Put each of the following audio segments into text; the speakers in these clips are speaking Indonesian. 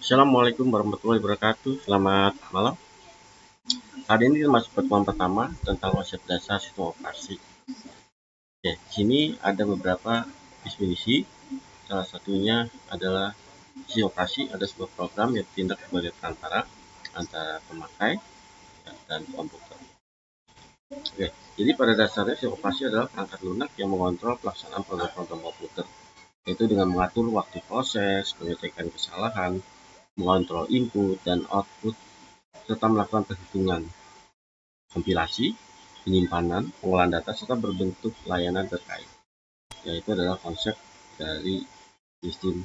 Assalamualaikum warahmatullahi wabarakatuh. Selamat malam. Hari ini kita masuk pertemuan pertama tentang konsep dasar sistem operasi. Oke, di sini ada beberapa definisi. Salah satunya adalah sistem operasi ada sebuah program yang bertindak sebagai perantara antara pemakai dan komputer. Oke, jadi pada dasarnya sistem operasi adalah perangkat lunak yang mengontrol pelaksanaan program-program komputer, yaitu dengan mengatur waktu proses, pengecekan kesalahan, mengontrol input dan output, serta melakukan perhitungan, kompilasi, penyimpanan, pengolahan data, serta berbentuk layanan terkait. Yaitu adalah konsep dari sistem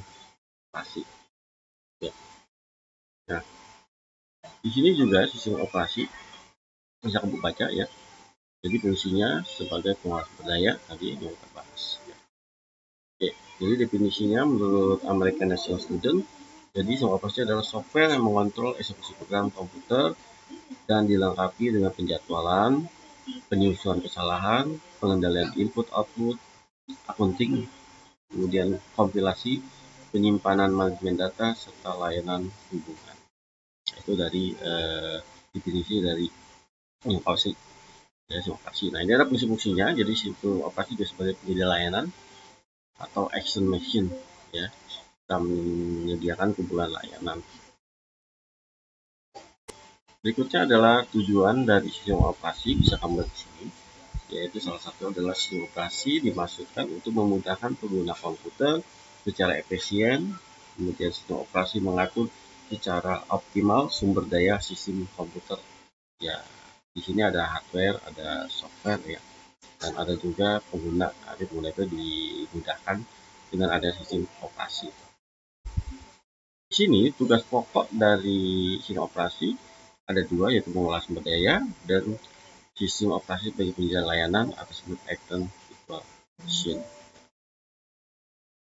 operasi. Ya. Nah, di sini juga sistem operasi bisa kamu baca ya. Jadi fungsinya sebagai pengolah sumber daya tadi yang kita bahas. Ya. Oke, jadi definisinya menurut American National Student, jadi sistem operasi adalah software yang mengontrol eksekusi program komputer dan dilengkapi dengan penjadwalan, penyusunan kesalahan, pengendalian input-output, akunting, kemudian kompilasi, penyimpanan manajemen data, serta layanan hubungan. Itu dari definisi dari operasi. Nah, ini adalah fungsi-fungsinya. Jadi sistem operasi juga sebagai penyedia layanan atau action machine, ya, kita menyediakan kumpulan layanan. Berikutnya adalah tujuan dari sistem operasi, bisa kamu lihat di sini, yaitu salah satu adalah sistem operasi dimaksudkan untuk memudahkan pengguna komputer secara efisien. Kemudian sistem operasi mengatur secara optimal sumber daya sistem komputer. Ya, di sini ada hardware, ada software ya, dan ada juga pengguna. Jadi pengguna itu dimudahkan dengan ada sistem operasi. Di sini tugas pokok dari sistem operasi ada dua, yaitu mengolah sumber daya dan sistem operasi sebagai penyedia layanan atau disebut action virtual machine.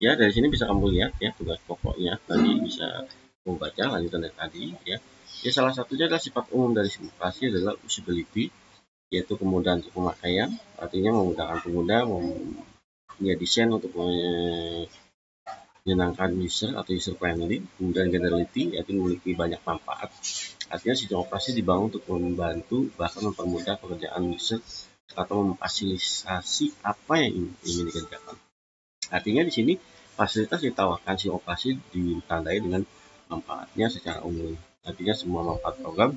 Ya, dari sini bisa kamu lihat ya tugas pokoknya tadi, bisa kamu baca lanjutan dari tadi ya. Ya, salah satunya adalah sifat umum dari sistem operasi adalah usability, yaitu kemudahan untuk pemakaian, artinya memudahkan pengguna punya desain untuk menyenangkan user atau user friendly. Kemudian generality, yaitu memiliki banyak manfaat, artinya sistem operasi dibangun untuk membantu bahkan mempermudah pekerjaan user atau memfasilitasi apa yang ingin dikerjakan. Artinya di sini fasilitas ditawarkan sistem operasi ditandai dengan manfaatnya secara umum. Artinya semua manfaat program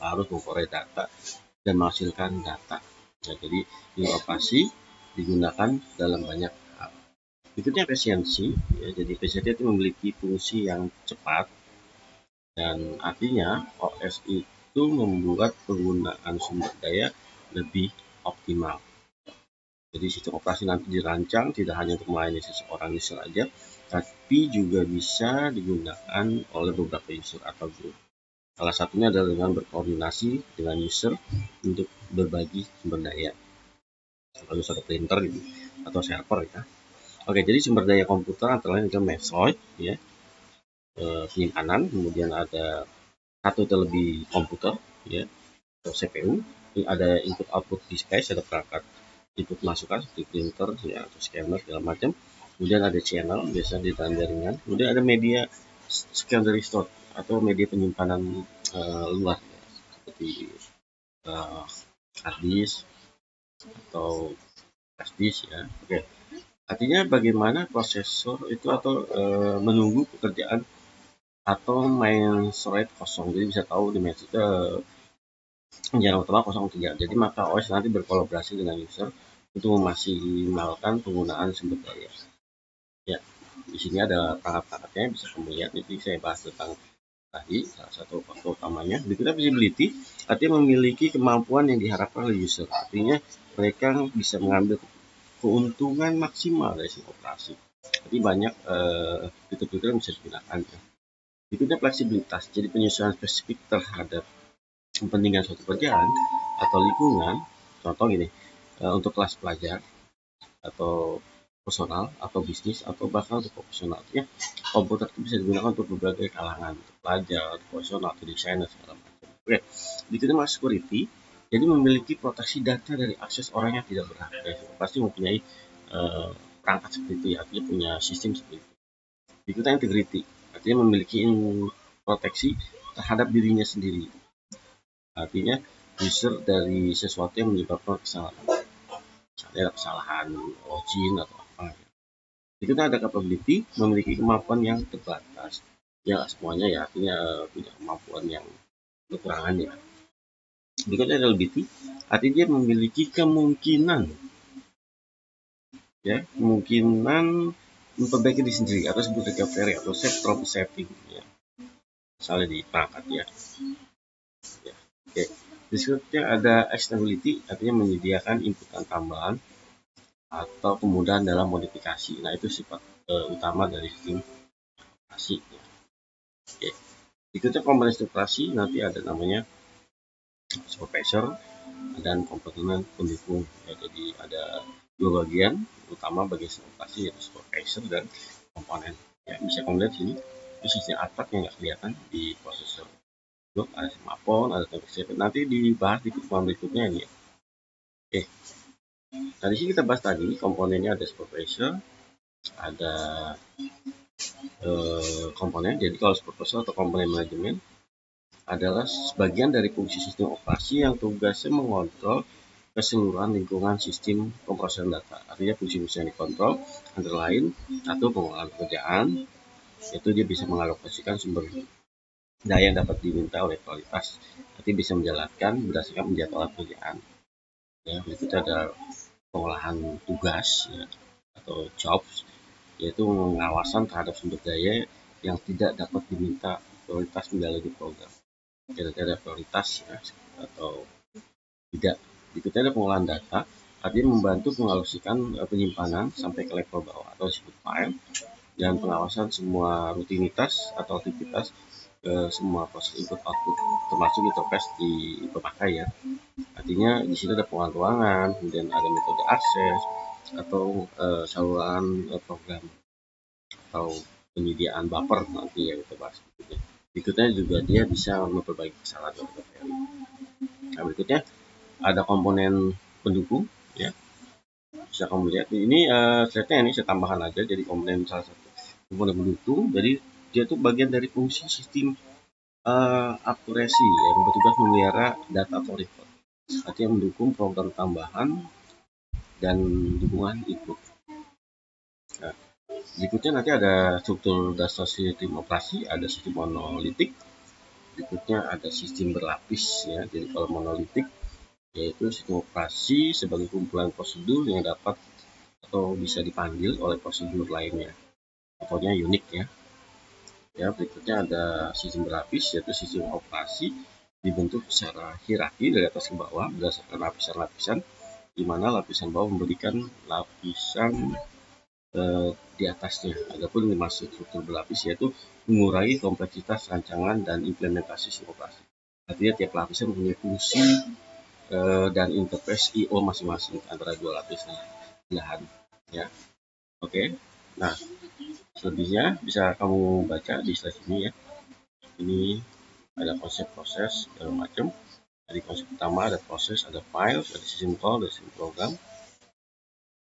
harus memperoleh data dan menghasilkan data. Nah, jadi sistem operasi digunakan dalam banyak hal. Berikutnya efisiensi. Ya, jadi efisiensi itu memiliki fungsi yang cepat, dan artinya OS itu membuat penggunaan sumber daya lebih optimal. Jadi sistem operasi nanti dirancang tidak hanya untuk melayani seseorang user saja, tapi juga bisa digunakan oleh beberapa user atau grup. Salah satunya adalah dengan berkoordinasi dengan user untuk berbagi sumber daya. Lalu satu printer gitu, atau server ya. Oke, jadi sumber daya komputer antara lain itu memory ya, penyimpanan, kemudian ada satu atau lebih komputer ya, atau CPU, ini ada input output device, ada perangkat input masukan seperti printer ya, atau scanner segala macam. Kemudian ada channel biasa di dalam jaringan. Kemudian ada media secondary store atau media penyimpanan luar ya, seperti hard disk atau flash disk ya. Oke. Artinya bagaimana prosesor itu atau menunggu pekerjaan atau main thread kosong, jadi bisa tahu dimensi jarak utama 03. Jadi maka OS nanti berkolaborasi dengan user untuk memaksimalkan penggunaan sumber daya. Ya, di sini ada perangkat-perangkatnya bisa kamu lihat. Jadi saya bahas tentang tadi salah satu faktor utamanya. Berikutnya visibility, artinya memiliki kemampuan yang diharapkan oleh user. Artinya mereka bisa mengambil keuntungan maksimal dari sistem operasi. Jadi banyak fitur-fitur yang bisa digunakan. Berikutnya fleksibilitas, jadi penyesuaian spesifik terhadap kepentingan suatu pekerjaan atau lingkungan. Contoh gini, untuk kelas pelajar atau personal atau bisnis atau bahkan untuk profesional ya, komputer itu bisa digunakan untuk berbagai kalangan, untuk pelajar, untuk profesional, atau desainer segala macam. Oke, berikutnya mas security, jadi memiliki proteksi data dari akses orang yang tidak berhak. Ya, pasti mempunyai perangkat seperti itu ya, artinya punya sistem seperti itu. Berikutnya integrity, artinya memiliki proteksi terhadap dirinya sendiri. Artinya user dari sesuatu yang menyebabkan kesalahan. Misalnya ada kesalahan login atau apa. Itu kan ada capability memiliki kemampuan yang terbatas. Ya semuanya ya, artinya punya kemampuan yang kekurangan ya. Berikutnya ada ability, artinya dia memiliki kemungkinan memperbaiki diri sendiri atau disebut recovery atau save trouble setting ya. Misalnya di perangkat ya. Oke. Berikutnya ada extensibility, artinya menyediakan inputan tambahan atau kemudahan dalam modifikasi. Nah, itu sifat utama dari sistem operasi ya. Oke. Berikutnya komponen operasi nanti ada namanya supervisor dan komponen pendukung ya. Jadi ada dua bagian utama bagi sistem operasi, yaitu supervisor dan komponen ya. Bisa kamu lihat sini, itu sistem atap yang nggak kelihatan di prosesor. Ada smartphone, ada tablet. Nanti dibahas di pertemuan berikutnya ini ya. Oke. Nah, di sini kita bahas tadi komponennya ada supervisor, ada komponen. Jadi kalau supervisor atau komponen manajemen adalah sebagian dari fungsi sistem operasi yang tugasnya mengontrol keseluruhan lingkungan sistem pemrosesan data. Artinya fungsi-fungsi yang dikontrol antara lain satu, pengolahan pekerjaan, itu dia bisa mengalokasikan sumber daya yang dapat diminta oleh kualitas. Nanti bisa menjalankan berdasarkan penjadwalan pekerjaan. Ya, berikutnya ada pengolahan tugas ya, atau jobs, yaitu pengawasan terhadap sumber daya yang tidak dapat diminta prioritas menjalani program. Kira-kira prioritas ya, atau tidak. Berikutnya ada pengolahan data, artinya membantu mengalokasikan penyimpanan sampai ke level bawah atau disebut file, dan pengawasan semua rutinitas atau aktivitas ke semua proses input output, termasuk interface di pemakai ya. Artinya di sini ada pengolahan ruangan, kemudian ada metode akses atau saluran program atau penyediaan buffer nanti yang kita bahas berikutnya. Berikutnya juga dia bisa memperbaiki kesalahan recovery. Nah, berikutnya ada komponen pendukung ya. Bisa kamu lihat ini slide-nya ini saya tambahkan aja jadi komponen salah satu komponen pendukung. Jadi dia itu bagian dari fungsi sistem akurasi yang bertugas memelihara data atau record. Artinya mendukung program tambahan dan dukungan input. Nah, berikutnya nanti ada struktur dasar sistem operasi, ada sistem monolitik. Berikutnya ada sistem berlapis ya. Jadi kalau monolitik yaitu sistem operasi sebagai kumpulan prosedur yang dapat atau bisa dipanggil oleh prosedur lainnya. Contohnya unik ya. Ya, berikutnya ada sistem berlapis, yaitu sistem operasi dibentuk secara hierarki dari atas ke bawah berdasarkan lapisan-lapisan, di mana lapisan bawah memberikan lapisan di atasnya. Adapun dimaksud struktur berlapis yaitu mengurangi kompleksitas rancangan dan implementasi sistem operasi. Artinya tiap lapisan mempunyai fungsi dan interface I/O masing-masing antara dua lapisan belahan ya. Oke. Nah, selebihnya bisa kamu baca di slide ini ya. Ini ada konsep proses segala macam. Dari konsep pertama ada proses, ada file, ada sistem call, ada sistem program.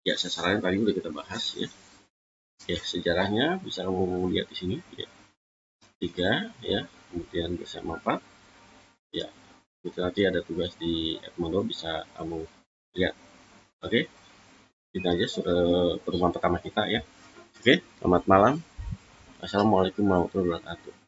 Ya, sasarannya tadi udah kita bahas ya. Ya, sejarahnya bisa kamu lihat di sini ya. 3 ya, kemudian bersama 4 ya. Itu nanti ada tugas di Edmodo bisa kamu lihat. Oke. Itu aja sudah pertemuan pertama kita ya. Oke, selamat malam. Assalamualaikum warahmatullahi wabarakatuh.